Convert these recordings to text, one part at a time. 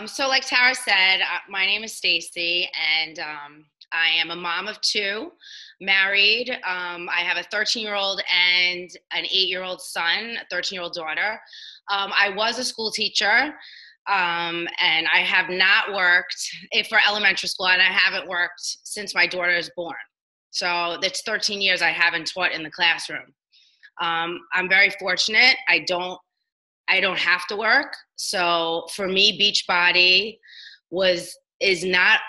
So like Tara said, my name is Stacy, and I am a mom of two, married. I have a 13-year-old and an 8-year-old son, a 13-year-old daughter. I was a school teacher, and I have not worked for elementary school, and I haven't worked since my daughter is born. So that's 13 years I haven't taught in the classroom. I'm very fortunate. I don't have to work. So for me, Beachbody is not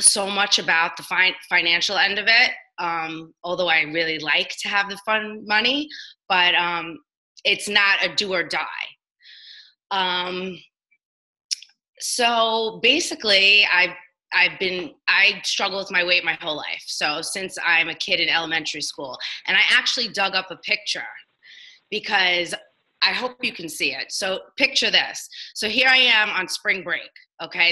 so much about the financial end of it. Although I really like to have the fun money, but it's not a do or die. Um, so basically, I struggle with my weight my whole life. So since I'm a kid in elementary school, and I actually dug up a picture because I hope you can see it. So picture this. So here I am on spring break. Okay,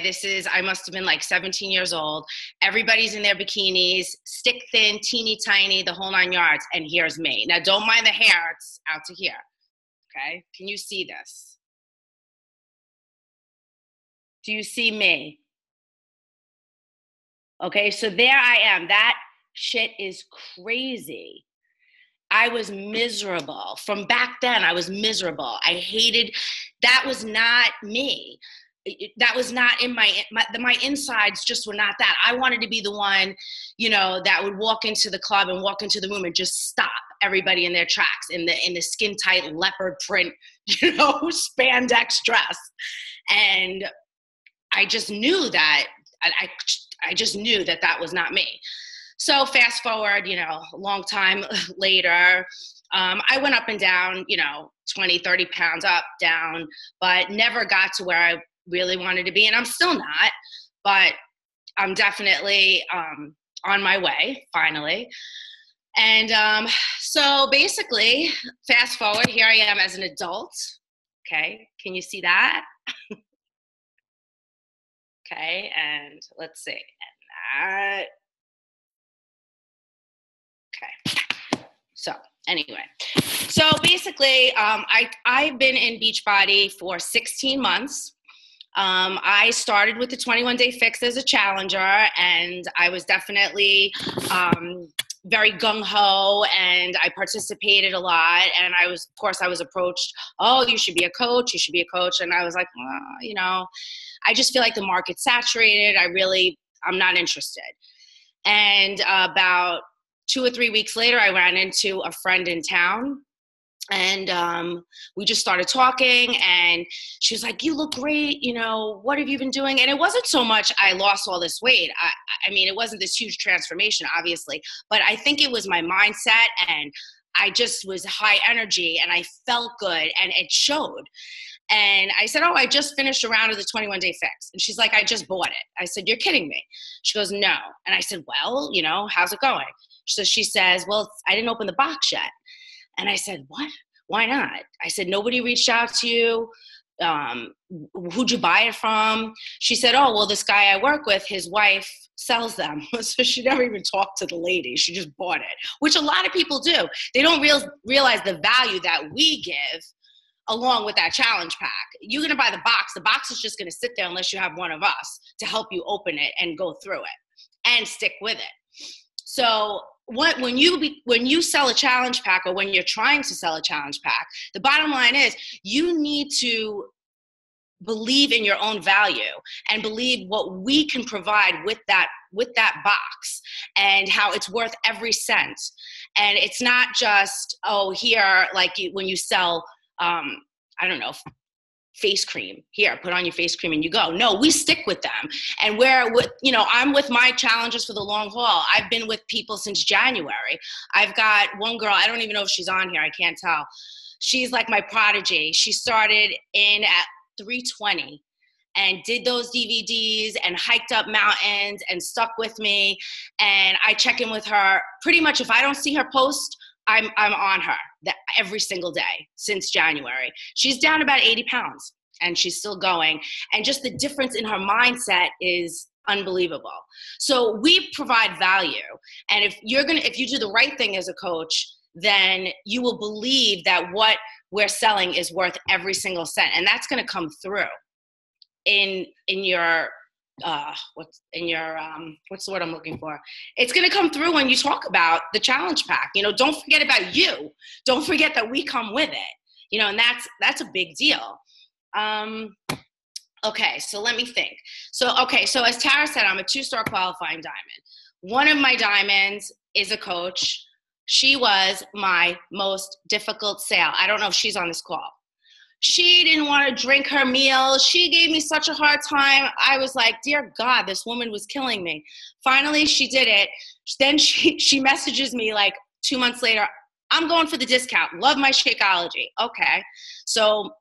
I must have been like 17 years old. Everybody's in their bikinis, stick thin, teeny tiny, the whole 9 yards. And here's me. Now, don't mind the hair, it's out to here. Okay, can you see this? Do you see me? Okay, so there I am. That shit is crazy. I was miserable. From back then, I was miserable. I hated, that was not me. That was not in my insides just were not that. I wanted to be the one, that would walk into the club and walk into the room and just stop everybody in their tracks in the skin tight leopard print, spandex dress. And I just knew that, I just knew that that was not me. So fast forward, a long time later, I went up and down, 20, 30 pounds up, down, but never got to where I really wanted to be. And I'm still not, but I'm definitely on my way, finally. And so basically, fast forward, here I am as an adult. Okay, can you see that? Okay, and let's see. And that. Okay. So anyway, so basically, I've been in Beachbody for 16 months. I started with the 21-day fix as a challenger, and I was definitely very gung-ho, and I participated a lot. And of course, I was approached, oh, you should be a coach, you should be a coach. And I was like, I just feel like the market's saturated. I'm not interested. And about 2 or 3 weeks later, I ran into a friend in town, and we just started talking, and she was like, you look great. What have you been doing? And it wasn't so much I lost all this weight. I mean, it wasn't this huge transformation, obviously, but I think it was my mindset, and I just was high energy, and I felt good, and it showed. And I said, oh, I just finished a round of the 21-day fix. And she's like, I just bought it. I said, you're kidding me. She goes, no. And I said, well, how's it going? So she says, well, I didn't open the box yet. And I said, what? Why not? I said, nobody reached out to you. Who'd you buy it from? She said, oh, well, this guy I work with, his wife sells them. So she never even talked to the lady. She just bought it, which a lot of people do. They don't realize the value that we give along with that challenge pack. You're going to buy the box. The box is just going to sit there unless you have one of us to help you open it and go through it and stick with it. So when you sell a challenge pack, or when you're trying to sell a challenge pack, the bottom line is you need to believe in your own value and believe what we can provide with that box, and how it's worth every cent. And it's not just, oh, here, like when you sell I don't know, face cream. Here, put on your face cream and you go. No, we stick with them. And I'm with my challengers for the long haul. I've been with people since January. I've got one girl, I don't even know if she's on here. I can't tell. She's like my prodigy. She started in at 320 and did those DVDs and hiked up mountains and stuck with me. And I check in with her pretty much. If I don't see her post, I'm on her every single day since January. She's down about 80 pounds and she's still going. And just the difference in her mindset is unbelievable. So we provide value. And if you do the right thing as a coach, then you will believe that what we're selling is worth every single cent. And that's going to come through. in your what's the word I'm looking for? It's going to come through when you talk about the challenge pack. Don't forget about you. Don't forget that we come with it. And that's a big deal. Okay, so let me think. So as Tara said, I'm a 2-star qualifying diamond. One of my diamonds is a coach. She was my most difficult sale. I don't know if she's on this call. She didn't want to drink her meal. She gave me such a hard time. I was like, dear God, this woman was killing me. Finally, she did it. Then she messages me like 2 months later, I'm going for the discount. Love my Shakeology. Okay. So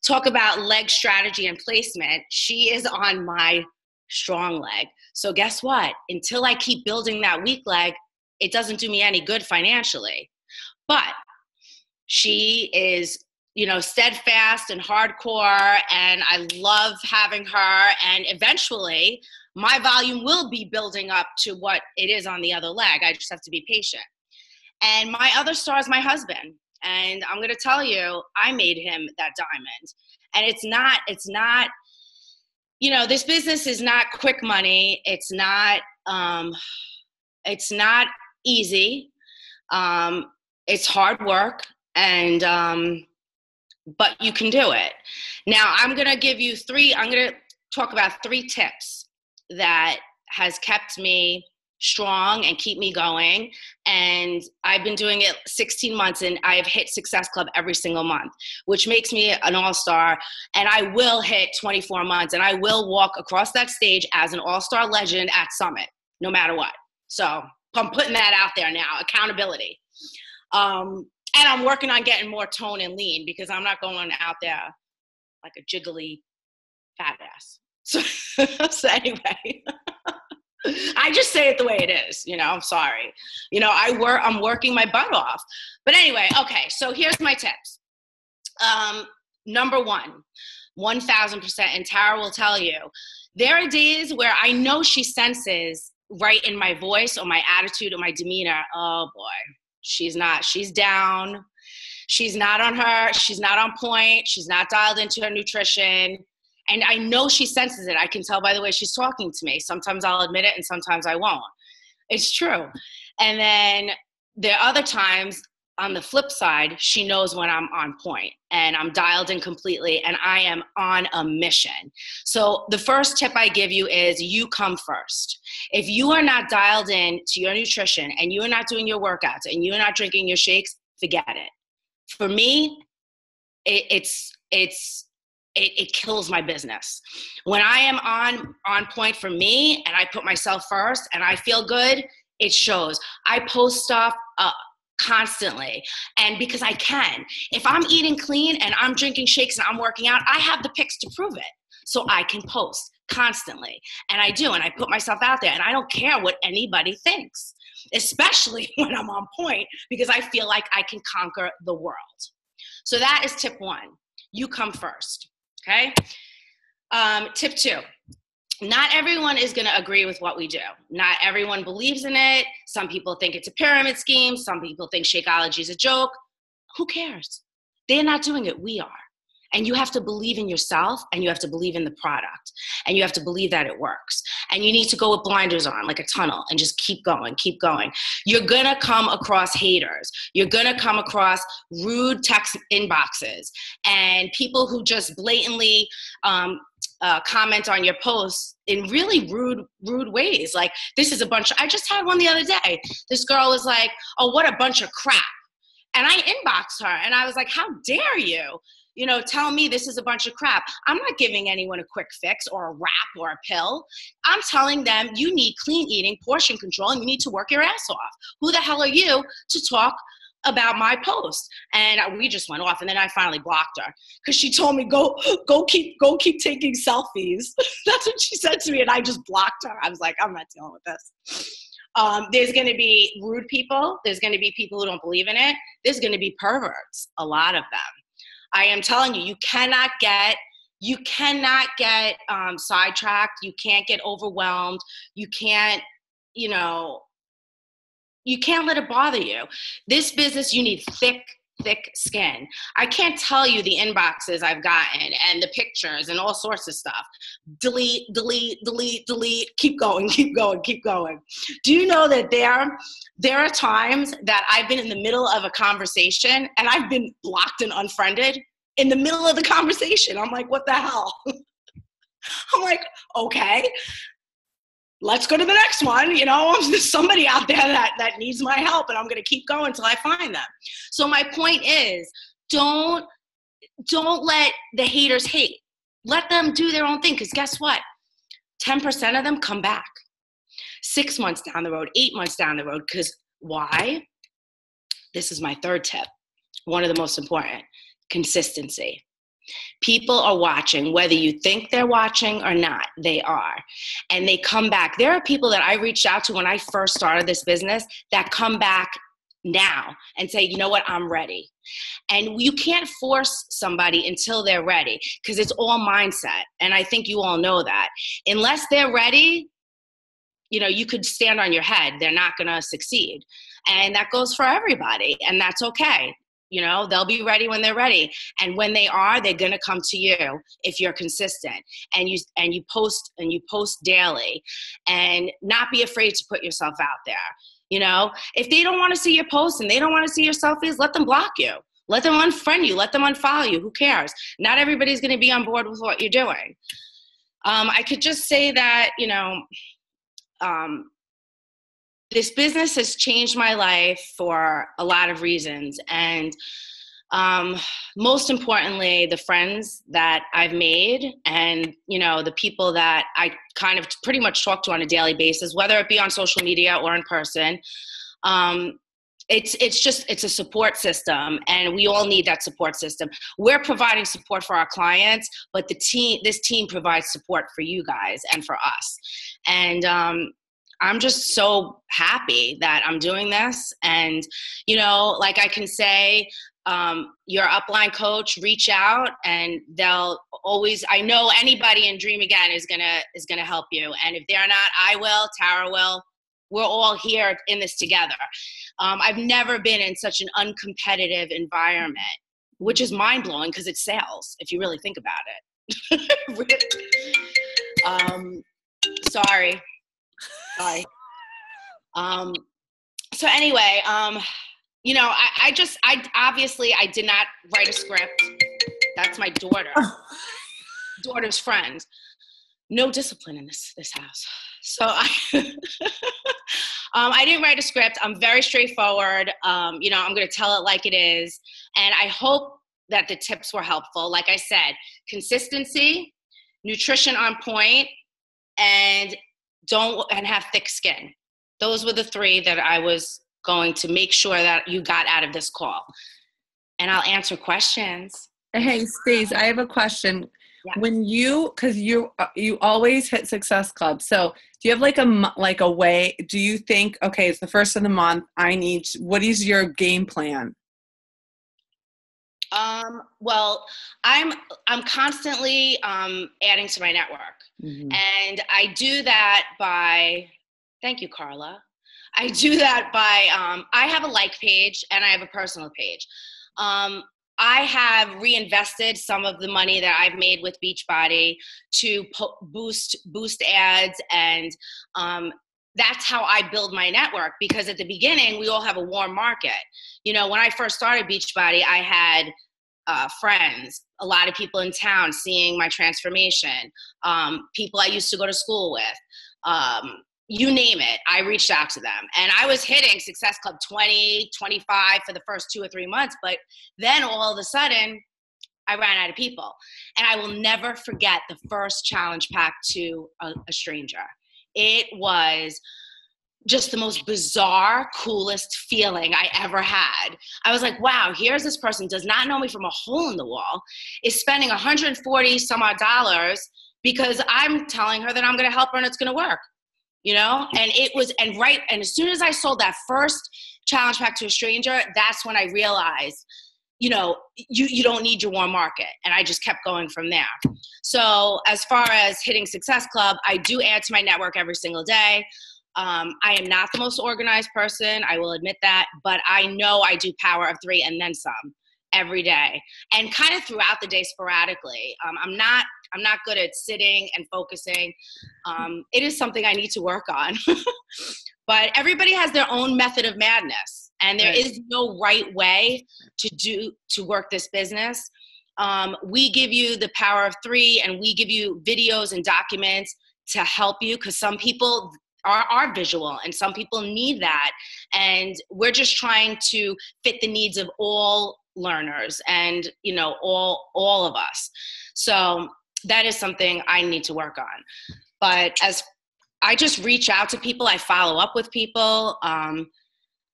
talk about leg strategy and placement. She is on my strong leg. So guess what? Until I keep building that weak leg, it doesn't do me any good financially. But she is, steadfast and hardcore, and I love having her. And eventually, my volume will be building up to what it is on the other leg. I just have to be patient. And my other star is my husband. And I'm going to tell you, I made him that diamond. And it's not, this business is not quick money. It's not easy. It's hard work, but you can do it. Now I'm going to talk about 3 tips that has kept me strong and keep me going. And I've been doing it 16 months and I have hit Success Club every single month, which makes me an all-star. And I will hit 24 months and I will walk across that stage as an all-star legend at Summit, no matter what. So I'm putting that out there now, accountability. And I'm working on getting more tone and lean because I'm not going out there like a jiggly fat ass. So anyway, I just say it the way it is, I'm sorry. I'm working my butt off. But anyway, okay, so here's my tips. Number 1, 1000%, and Tara will tell you, there are days where I know she senses right in my voice or my attitude or my demeanor, oh boy, she's down. She's not on point. She's not dialed into her nutrition. And I know she senses it. I can tell by the way she's talking to me. Sometimes I'll admit it and sometimes I won't. It's true. And then there are other times on the flip side, she knows when I'm on point and I'm dialed in completely and I am on a mission. So the first tip I give you is you come first. If you are not dialed in to your nutrition and you are not doing your workouts and you are not drinking your shakes, forget it. For me, it kills my business. When I am on point for me and I put myself first and I feel good, it shows. I post stuff constantly. And because I can. If I'm eating clean and I'm drinking shakes and I'm working out, I have the pics to prove it. So I can post constantly. And I do. And I put myself out there and I don't care what anybody thinks, especially when I'm on point because I feel like I can conquer the world. So that is tip 1. You come first. Okay. Tip 2, not everyone is going to agree with what we do. Not everyone believes in it. Some people think it's a pyramid scheme. Some people think Shakeology is a joke. Who cares? They're not doing it. We are. And you have to believe in yourself and you have to believe in the product and you have to believe that it works. And you need to go with blinders on like a tunnel and just keep going, keep going. You're going to come across haters. You're going to come across rude text inboxes and people who just blatantly comment on your posts in really rude ways. Like this is I just had one the other day. This girl was like, oh, what a bunch of crap. And I inboxed her and I was like, how dare you? Tell me this is a bunch of crap. I'm not giving anyone a quick fix or a wrap or a pill. I'm telling them you need clean eating, portion control, and you need to work your ass off. Who the hell are you to talk about my post? And we just went off. And then I finally blocked her because she told me, go keep taking selfies. That's what she said to me. And I just blocked her. I was like, I'm not dealing with this. There's going to be rude people. There's going to be people who don't believe in it. There's going to be perverts, a lot of them. I am telling you, you cannot get sidetracked. You can't get overwhelmed. You can't let it bother you. This business, you need thick thick skin. I can't tell you the inboxes I've gotten and the pictures and all sorts of stuff. Delete, delete, delete, delete, keep going, keep going, keep going. Do you know that there are times that I've been in the middle of a conversation and I've been blocked and unfriended in the middle of the conversation? I'm like, what the hell? I'm like, okay, let's go to the next one. You know, there's somebody out there that needs my help, and I'm going to keep going until I find them. So my point is, don't let the haters hate. Let them do their own thing, because guess what? 10% of them come back 6 months down the road, 8 months down the road. Because why? This is my third tip. One of the most important: consistency. People are watching, whether you think they're watching or not, they are. And they come back. There are people that I reached out to when I first started this business that come back now and say, you know what, I'm ready. And you can't force somebody until they're ready, because it's all mindset. And I think you all know that. Unless they're ready, you know, you could stand on your head. They're not going to succeed. And that goes for everybody. And that's okay. You know, they'll be ready when they're ready. And when they are, they're going to come to you if you're consistent and you post daily, and not be afraid to put yourself out there. You know, if they don't want to see your posts and they don't want to see your selfies, let them block you. Let them unfriend you. Let them unfollow you. Who cares? Not everybody's going to be on board with what you're doing. I could just say that, you know, this business has changed my life for a lot of reasons. And most importantly, the friends that I've made, and, you know, the people that I kind of pretty much talk to on a daily basis, whether it be on social media or in person. It's a support system, and we all need that support system. We're providing support for our clients, but this team provides support for you guys and for us. And I'm just so happy that I'm doing this. And, you know, like I can say, your upline coach, reach out, and they'll always, I know anybody in Dream Again is gonna help you. And if they're not, I will, Tara will. We're all here in this together. I've never been in such an uncompetitive environment, which is mind blowing because it's sales, if you really think about it. Sorry. So anyway, you know, I obviously I did not write a script. That's my daughter's friend. No discipline in this house. So I didn't write a script. I'm very straightforward. You know, I'm going to tell it like it is. And I hope that the tips were helpful. Like I said, consistency, nutrition on point, and have thick skin. Those were the three that I was going to make sure that you got out of this call. And I'll answer questions. Hey, Stace, I have a question. Yeah. When because you always hit Success Club. So do you have like a way, do you think, okay, it's the first of the month, what is your game plan? Well, I'm constantly adding to my network. Mm-hmm. And I do that by, thank you, Carla. I do that by, I have a like page and I have a personal page. I have reinvested some of the money that I've made with Beachbody to boost ads, and that's how I build my network, because at the beginning, we all have a warm market. You know, when I first started Beachbody, I had friends, a lot of people in town seeing my transformation, people I used to go to school with, you name it, I reached out to them. And I was hitting Success Club 20, 25 for the first 2 or 3 months. But then all of a sudden, I ran out of people. And I will never forget the first challenge pack to a stranger. It was just the most bizarre, coolest feeling I ever had. I was like, wow, here's this person, does not know me from a hole in the wall, is spending $140 some odd dollars because I'm telling her that I'm going to help her and it's going to work. You know, and as soon as I sold that first challenge pack to a stranger, that's when I realized, you know, you don't need your warm market. And I just kept going from there. So as far as hitting Success Club, I do add to my network every single day. I am not the most organized person. I will admit that, but I know I do power of 3 and then some every day, and kind of throughout the day sporadically. I'm not good at sitting and focusing. It is something I need to work on, but everybody has their own method of madness, and there is no right way to work this business. We give you the power of 3, and we give you videos and documents to help you, because some people are visual and some people need that. And we're just trying to fit the needs of all learners and, all of us. So that is something I need to work on. But as I just reach out to people, I follow up with people, and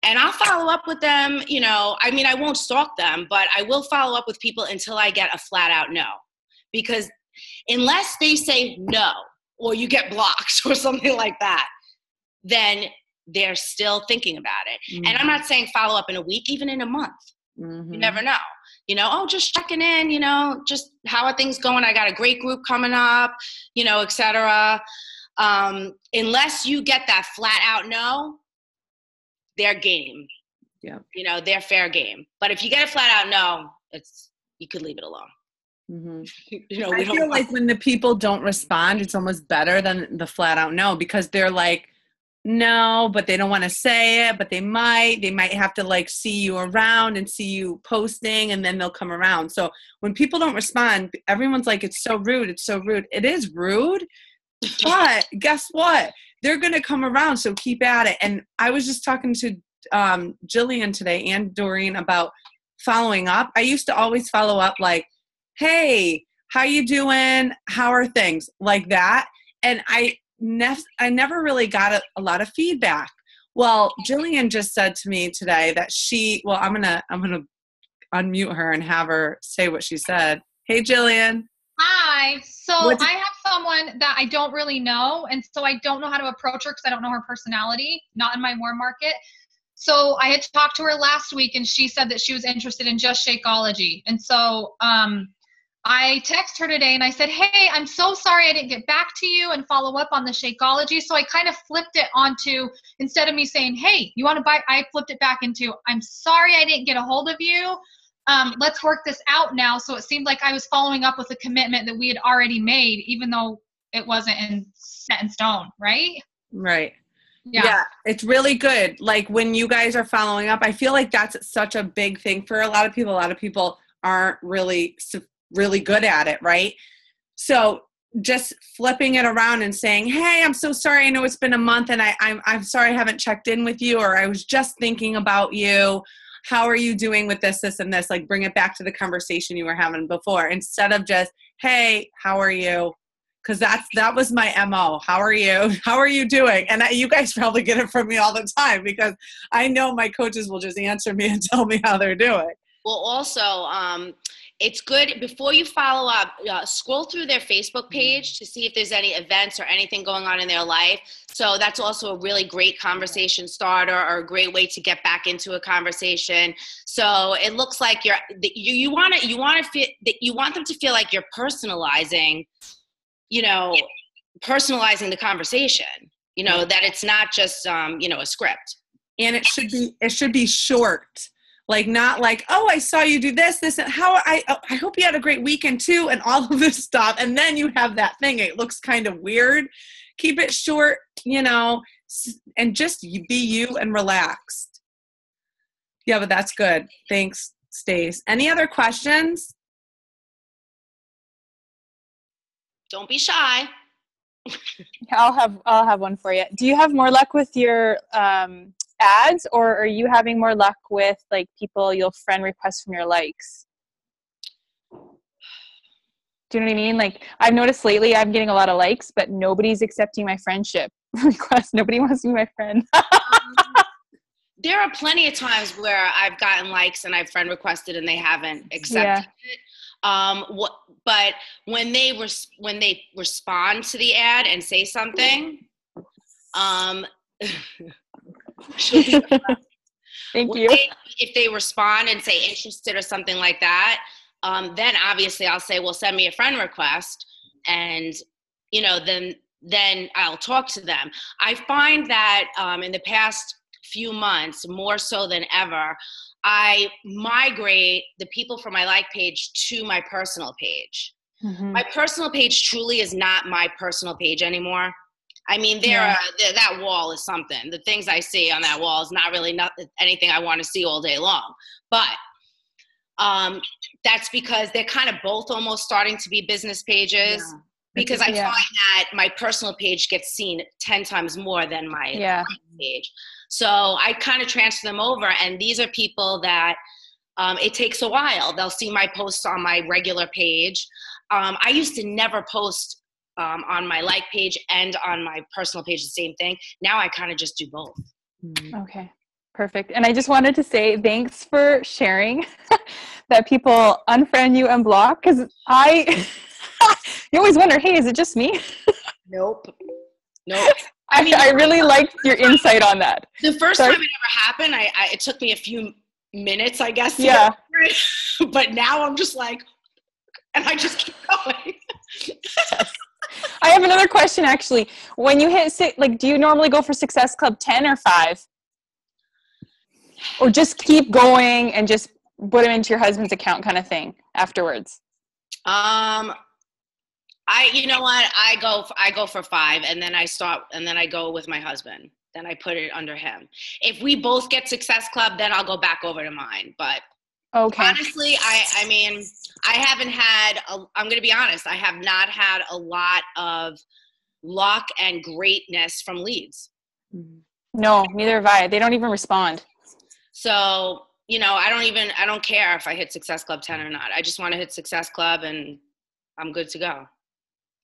I'll follow up with them, I won't stalk them, but I will follow up with people until I get a flat out no. Because unless they say no, or you get blocked or something like that, then they're still thinking about it. Mm-hmm. And I'm not saying follow up in a week, even in a month. Mm-hmm. You never know. Just checking in, just how are things going? I got a great group coming up, et cetera. Unless you get that flat out no, they're game. Yeah. They're fair game. But if you get a flat out no, you could leave it alone. Mm-hmm. I feel like when the people don't respond, it's almost better than the flat out no, because they're like, no, but they don't want to say it, but they might have to see you around and see you posting, and then they'll come around. So when people don't respond, everyone's like, it's so rude. It's so rude. It is rude, but guess what? They're going to come around. So keep at it. And I was just talking to Jillian today and Doreen about following up. I used to always follow up like, hey, how you doing? How are things? Like that. And I never really got a lot of feedback. Well, Jillian just said to me today that I'm gonna unmute her and have her say what she said. Hey, Jillian. Hi. So I have someone that I don't really know, and so I don't know how to approach her because I don't know her personality, not in my warm market. So I had talked to her last week, and she said that she was interested in just Shakeology. And so I texted her today and I said, hey, I'm so sorry I didn't get back to you and follow up on the Shakeology. So I kind of flipped it onto, instead of me saying, hey, you want to buy, I flipped it back into, I'm sorry I didn't get a hold of you. Let's work this out now. So it seemed like I was following up with a commitment that we had already made, even though it wasn't set in stone, right? Right. Yeah, it's really good. Like when you guys are following up, I feel like that's such a big thing for a lot of people. A lot of people aren't really good at it, right? So just flipping it around and saying, hey, I'm so sorry. I know it's been a month and I'm sorry I haven't checked in with you, or I was just thinking about you. How are you doing with this, and this? Like bring it back to the conversation you were having before, instead of just, hey, how are you? Because that was my MO. How are you? How are you doing? And you guys probably get it from me all the time, because I know my coaches will just answer me and tell me how they're doing. Well, also, it's good before you follow up, scroll through their Facebook page to see if there's any events or anything going on in their life. So that's also a really great conversation starter, or a great way to get back into a conversation. So it looks like you want them to feel like you're personalizing the conversation, that it's not just, a script. And it should be short. Like not like, oh, I saw you do this, and how I hope you had a great weekend too, and all of this stuff. And then you have that thing. It looks kind of weird. Keep it short, and just be you and relaxed. Yeah, but that's good. Thanks, Stace. Any other questions? Don't be shy. I'll have one for you. Do you have more luck with your ads, or are you having more luck with like people you'll friend request from your likes? Do you know what I mean? Like I've noticed lately I'm getting a lot of likes, but nobody's accepting my friendship request. Nobody wants to be my friend. There are plenty of times where I've gotten likes and I've friend requested and they haven't accepted it. But when they respond to the ad and say something, Thank you. If they respond and say interested or something like that, then obviously I'll say, well, send me a friend request. And, then then I'll talk to them. I find that in the past few months, more so than ever, I migrate the people from my like page to my personal page. Mm-hmm. My personal page truly is not my personal page anymore. I mean, that wall is something. The things I see on that wall is not really anything I want to see all day long. But that's because they're kind of both almost starting to be business pages. Yeah. Because I find that my personal page gets seen 10 times more than my page. So I kind of transfer them over. And these are people that it takes a while. They'll see my posts on my regular page. I used to never post on my like page and on my personal page the same thing. Now I kind of just do both. Okay, perfect. And I just wanted to say thanks for sharing that people unfriend you and block, because you always wonder, hey, is it just me? Nope. I really liked your insight on that. The first time it ever happened, it took me a few minutes, I guess. But now I'm just like, and I just keep going. I have another question, actually. When you hit do you normally go for Success Club 10 or 5? Or just keep going and just put them into your husband's account kind of thing afterwards? You know what? I go for 5, and then I go with my husband. Then I put it under him. If we both get Success Club, then I'll go back over to mine. But honestly, I mean, I haven't had, I'm going to be honest, I have not had a lot of luck and greatness from leads. No, neither have I. They don't even respond. So, I don't care if I hit Success Club 10 or not. I just want to hit Success Club and I'm good to go.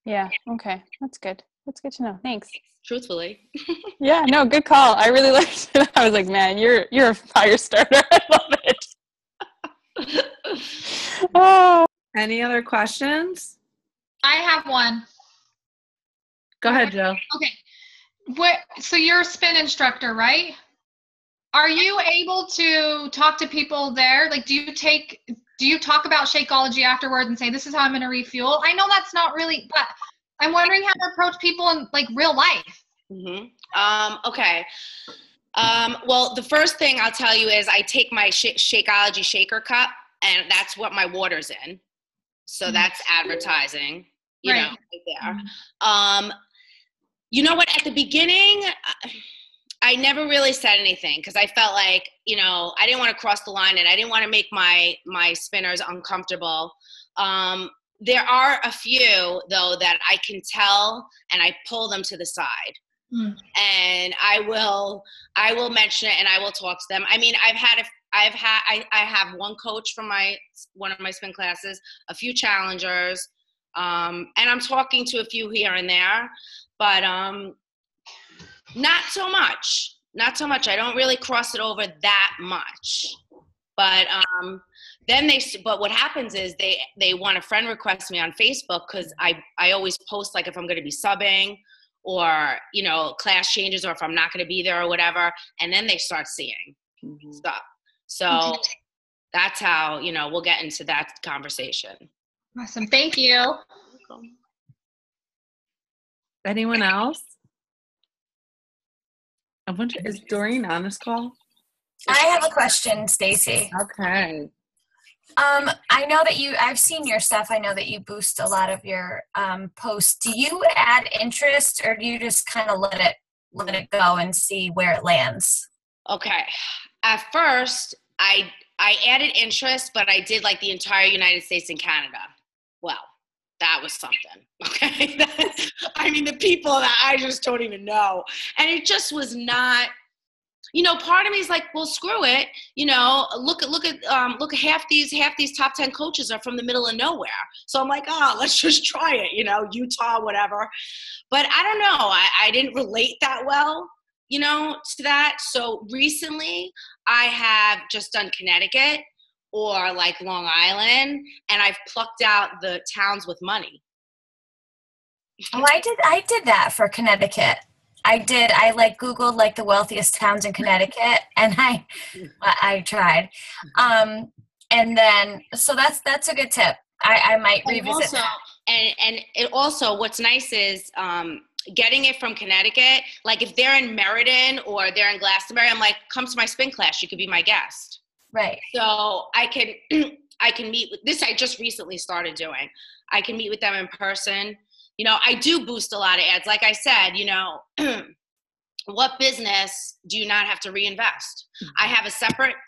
Yeah. Okay. That's good. That's good to know. Thanks. Truthfully. Yeah, no, good call. I really liked it. I was like, man, you're a fire starter. I love it. Oh. Any other questions? I have one. Go ahead, Jill. Okay. So you're a spin instructor, right? Are you able to talk to people there? Like, do you talk about Shakeology afterwards and say, this is how I'm going to refuel? I know that's not really, but I'm wondering how to approach people in like real life. Mm-hmm. Okay. Well, the first thing I'll tell you is I take my Shakeology shaker cup, and that's what my water's in. So that's advertising, you know, right there. Mm-hmm. You know what? At the beginning, I never really said anything because I felt like, I didn't want to cross the line and I didn't want to make my spinners uncomfortable. There are a few, though, that I can tell and I pull them to the side. And I will mention it and I will talk to them. I mean, I have one coach from one of my spin classes, a few challengers, and I'm talking to a few here and there, but not so much. I don't really cross it over that much. But but what happens is they want to friend request me on Facebook because I always post like if I'm going to be subbing or, class changes or if I'm not going to be there or whatever. And then they start seeing stuff. So that's how, we'll get into that conversation. Awesome. Thank you. Anyone else? I wonder, is Doreen on this call? I have a question, Stacy. Okay. I know that I've seen your stuff. I know that you boost a lot of your posts. Do you add interest or do you just kind of let it go and see where it lands? Okay. At first, I added interest, but I did like the entire United States and Canada. Well, that was something. Okay. I mean, the people that I just don't even know. And it just was not, part of me is like, well, screw it. Look at half these top 10 coaches are from the middle of nowhere. So I'm like, let's just try it, Utah, whatever. But I don't know. I didn't relate that well, to that. So recently I have just done Connecticut or like Long Island, and I've plucked out the towns with money. Oh, I did that for Connecticut. I Googled like the wealthiest towns in Connecticut and I tried. And then, so that's a good tip. I might revisit that. And it also, what's nice is, getting it from Connecticut, like if they're in Meriden or they're in Glastonbury, I'm like, come to my spin class. You could be my guest. Right. So I can meet with this. I just recently started doing. I can meet with them in person. You know, I do boost a lot of ads. Like I said, you know, what business do you not have to reinvest? I have a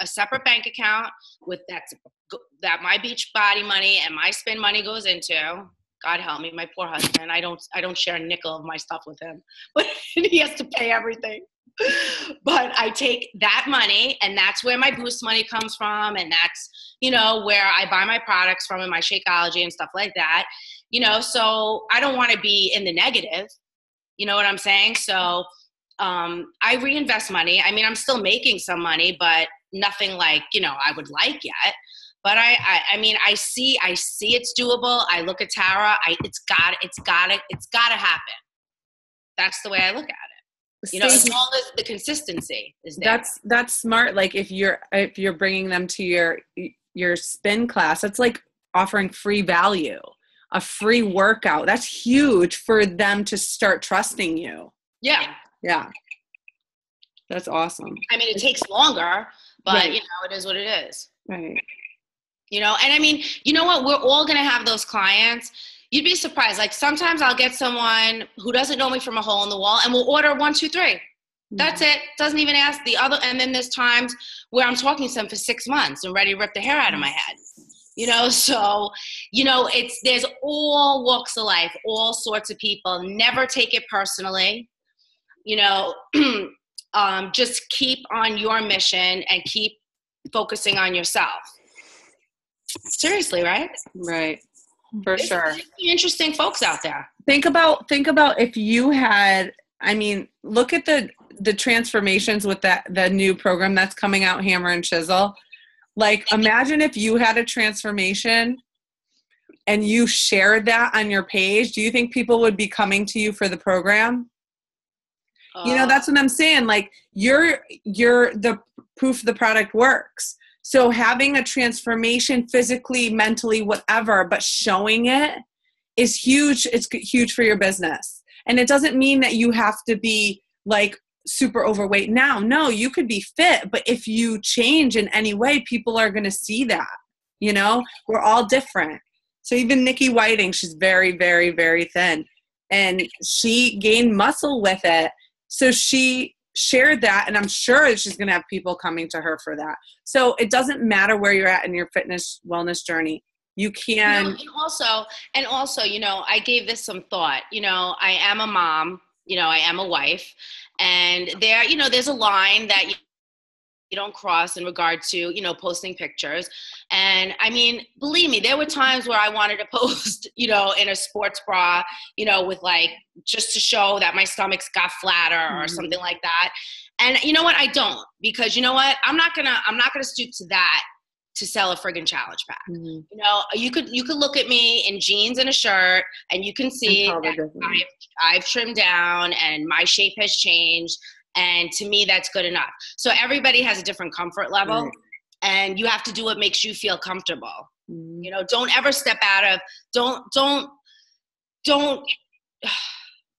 separate bank account with that my Beachbody money and my spin money goes into. God help me, my poor husband. I don't share a nickel of my stuff with him, but he has to pay everything. But I take that money, and that's where my boost money comes from, and that's, you know, where I buy my products from and my Shakeology and stuff like that. You know, so I don't want to be in the negative. You know what I'm saying? So I reinvest money. I mean, I'm still making some money, but nothing like, you know, I would like yet. But I mean, I see it's doable. I look at Tara. It's gotta happen. That's the way I look at it. You know, as long as the consistency is there. That's smart. Like if you're bringing them to your spin class, it's like offering free value, a free workout. That's huge for them to start trusting you. Yeah. Yeah. That's awesome. I mean, it takes longer, but right. You know, it is what it is. Right. You know, and I mean, you know what? We're all going to have those clients. You'd be surprised. Like sometimes I'll get someone who doesn't know me from a hole in the wall and we'll order 1, 2, 3. That's it. Doesn't even ask the other. And then there's times where I'm talking to them for 6 months and ready to rip the hair out of my head. You know, so, you know, there's all walks of life, all sorts of people. Never take it personally. You know, just keep on your mission and keep focusing on yourself. Seriously, right? Right. For sure. There's interesting folks out there. Think about if you had, I mean, look at the transformations with the new program that's coming out, Hammer and Chisel. Like, imagine if you had a transformation and you shared that on your page. Do you think people would be coming to you for the program? You know, that's what I'm saying. Like, you're the proof the product works. So having a transformation physically, mentally, whatever, but showing it is huge. It's huge for your business. And it doesn't mean that you have to be like super overweight now. No, you could be fit, but if you change in any way, people are going to see that. You know, we're all different. So even Nikki Whiting, she's very, very, very thin, and she gained muscle with it. So she shared that, and I'm sure she's going to have people coming to her for that. So it doesn't matter where you're at in your fitness wellness journey. You can. You know, and also, you know, I gave this some thought. You know, I am a mom. You know, I am a wife, and there, you know, there's a line that you don't cross in regard to, you know, posting pictures. And I mean, believe me, there were times where I wanted to post, you know, in a sports bra, you know, with like, just to show that my stomach's got flatter or something like that. And you know what? I don't, because you know what? I'm not gonna stoop to that to sell a friggin' challenge pack. You know, you could look at me in jeans and a shirt and you can see that I've trimmed down and my shape has changed. And to me, that's good enough. So everybody has a different comfort level, and you have to do what makes you feel comfortable. You know, don't ever step out of, don't,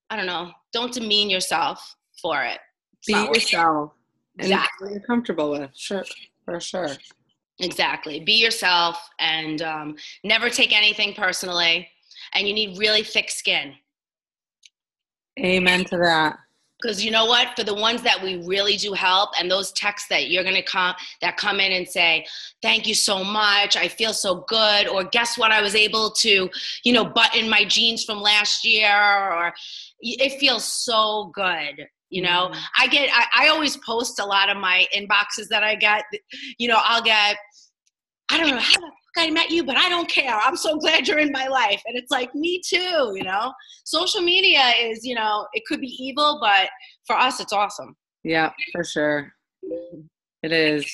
I don't know, don't demean yourself for it. Be yourself. Exactly. And you're comfortable with. Sure. For sure. Exactly. Be yourself, and never take anything personally. And you need really thick skin. Amen to that. Because you know what? For the ones that we really do help, and those texts that you're going to come in and say, thank you so much, I feel so good, or guess what, I was able to, you know, button my jeans from last year, or it feels so good. You know, I always post a lot of my inboxes that I get. You know, I'll get, I don't know how the fuck I met you, but I don't care. I'm so glad you're in my life. And it's like, me too, you know. Social media is, you know, it could be evil, but for us, it's awesome. Yeah, for sure. It is.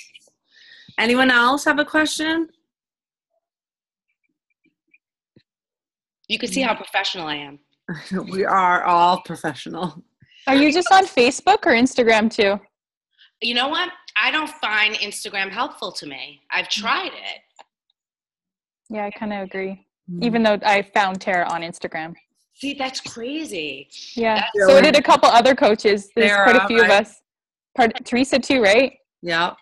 Anyone else have a question? You can see how professional I am. We are all professional. Are you just on Facebook or Instagram too? You know what? I don't find Instagram helpful to me. I've tried it. Yeah, I kind of agree. Even though I found Tara on Instagram. See, that's crazy. Yeah. That's So did a couple other coaches. There's quite a did a couple other coaches. There's Sarah, quite a few of us. Teresa too, right? Yeah.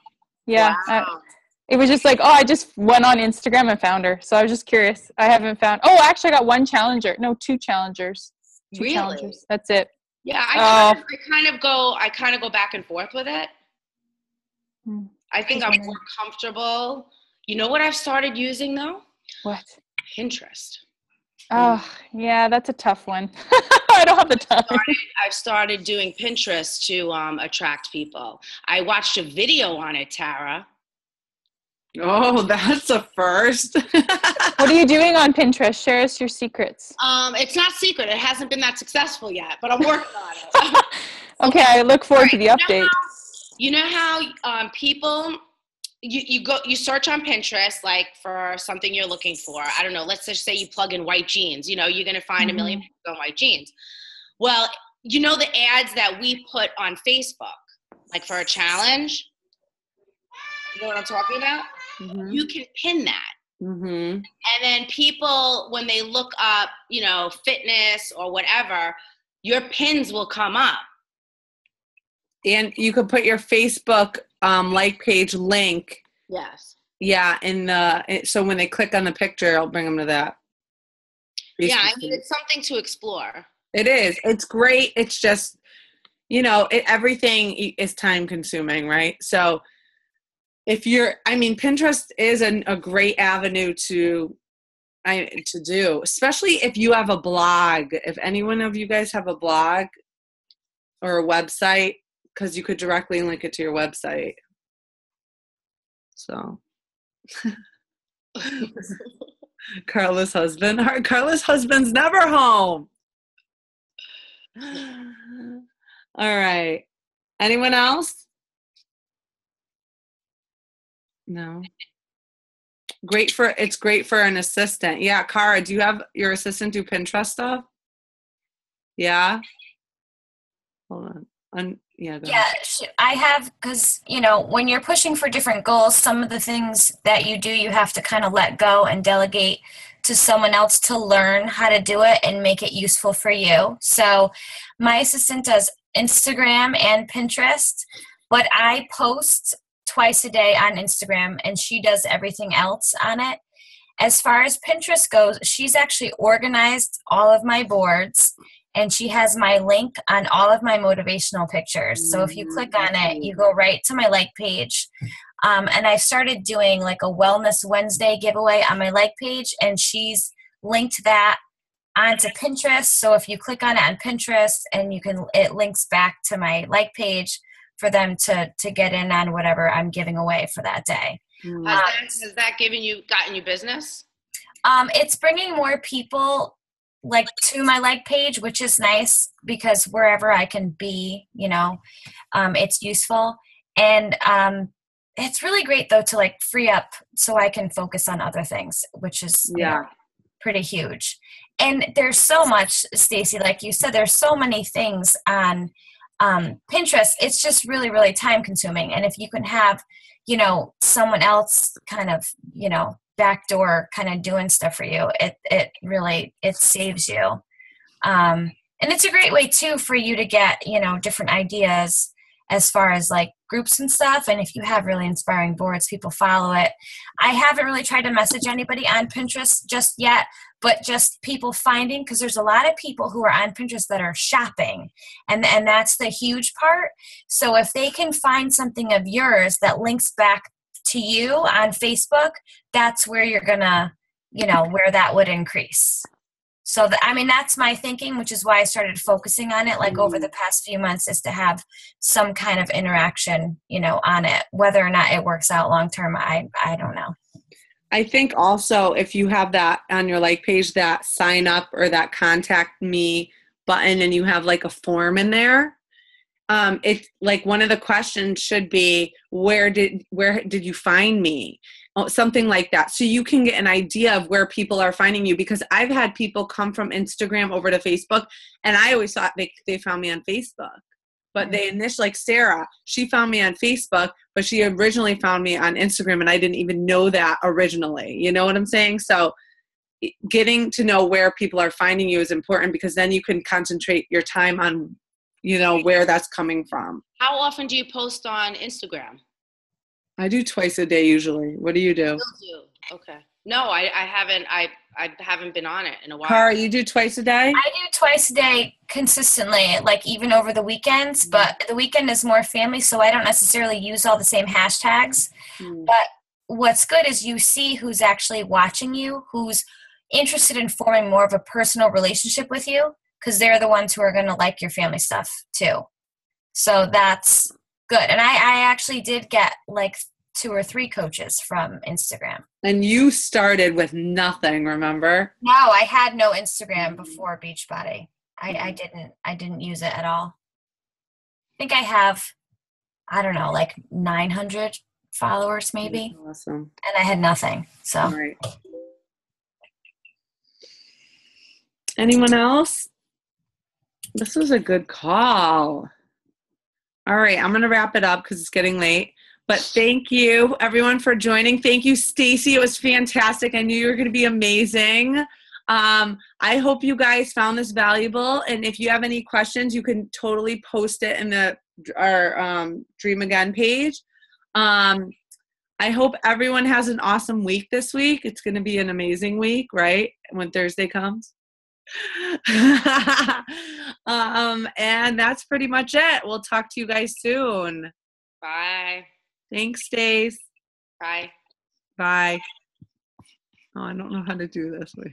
Yeah. Wow. It was just like, I just went on Instagram and found her. So I was just curious. I haven't found. Actually, I got one challenger. No, two challengers. Two challengers. That's it. Yeah, I kind of go back and forth with it. I think I'm more comfortable. You know what I've started using though? What? Pinterest. Oh, yeah, that's a tough one. I don't have the time. I've started doing Pinterest to attract people. I watched a video on it, Tara. Oh, that's a first. What are you doing on Pinterest? Share us your secrets. It's not secret. It hasn't been that successful yet, but I'm working on it. Okay, I look forward to the update. You know how people you search on Pinterest like for something you're looking for. I don't know. Let's just say you plug in white jeans. You're going to find a million people on white jeans. Well, the ads that we put on Facebook, like for a challenge. You know what I'm talking about? Mm-hmm. You can pin that. Mm-hmm. And then people, when they look up, fitness or whatever, your pins will come up. And you could put your Facebook like page link. Yes. Yeah, so when they click on the picture, it'll bring them to that. Yeah, it's something to explore. It is. It's great. It's just, everything is time consuming, right? So Pinterest is a great avenue to do, especially if you have a blog. If anyone of you guys have a blog or a website, because you could directly link it to your website. So, Carla's husband's never home. All right. Anyone else? No. It's great for an assistant. Yeah, Cara, do you have your assistant do Pinterest stuff? Yeah. Hold on. Yeah, I have, because when you're pushing for different goals, some of the things that you do, you have to kind of let go and delegate to someone else to learn how to do it and make it useful for you. So my assistant does Instagram and Pinterest, but I post twice a day on Instagram and she does everything else on it. As far as Pinterest goes, she's actually organized all of my boards. And she has my link on all of my motivational pictures. So if you click on it, you go right to my like page. And I started doing like a Wellness Wednesday giveaway on my like page. And she's linked that onto Pinterest. So if you click on it on Pinterest, and it links back to my like page for them to get in on whatever I'm giving away for that day. Has that gotten you business? It's bringing more people to my like page, which is nice because wherever I can be, it's useful. And it's really great though to free up so I can focus on other things, which is pretty huge. And there's so much, Stacy, like you said, there's so many things on Pinterest. It's just really, really time consuming. And if you can have, someone else kind of, backdoor kind of doing stuff for you, it really saves you. And it's a great way too for you to get different ideas as far as groups and stuff. And if you have really inspiring boards, people follow it. I haven't really tried to message anybody on Pinterest just yet, but just people finding, because there's a lot of people who are on Pinterest that are shopping, and that's the huge part. So if they can find something of yours that links back to you on Facebook, that's where you're gonna, where that would increase. So that's my thinking, which is why I started focusing on it over the past few months, is to have some kind of interaction, on it. Whether or not it works out long term, I don't know. I think also if you have that on your like page, that sign up or that contact me button, and you have a form in there, it's one of the questions should be, where did you find me? Something like that. So you can get an idea of where people are finding you, because I've had people come from Instagram over to Facebook, and I always thought they found me on Facebook. But they initially, Sarah, she found me on Facebook, but she originally found me on Instagram, and I didn't even know that originally. You know what I'm saying? So getting to know where people are finding you is important, because then you can concentrate your time on, where that's coming from. How often do you post on Instagram? I do twice a day usually. What do you do? Okay. No, I haven't. I haven't been on it in a while. Cara, you do twice a day? I do twice a day consistently, like even over the weekends, but the weekend is more family, so I don't necessarily use all the same hashtags. But what's good is you see who's actually watching you, who's interested in forming more of a personal relationship with you, because they're the ones who are going to like your family stuff too. So that's good. And I actually did get like 2 or 3 coaches from Instagram. And you started with nothing, remember? No, I had no Instagram before Beachbody. I didn't use it at all. I think I have, I don't know, like 900 followers maybe. That's awesome. And I had nothing. So. All right. Anyone else? This was a good call. All right, I'm going to wrap it up because it's getting late. But thank you, everyone, for joining. Thank you, Stacy. It was fantastic. I knew you were going to be amazing. I hope you guys found this valuable. And if you have any questions, you can totally post it in our Dream Again page. I hope everyone has an awesome week this week. It's going to be an amazing week, right? When Thursday comes. And that's pretty much it. We'll talk to you guys soon. Bye. Thanks, Stace. Bye. Bye. Oh, I don't know how to do this. Wait.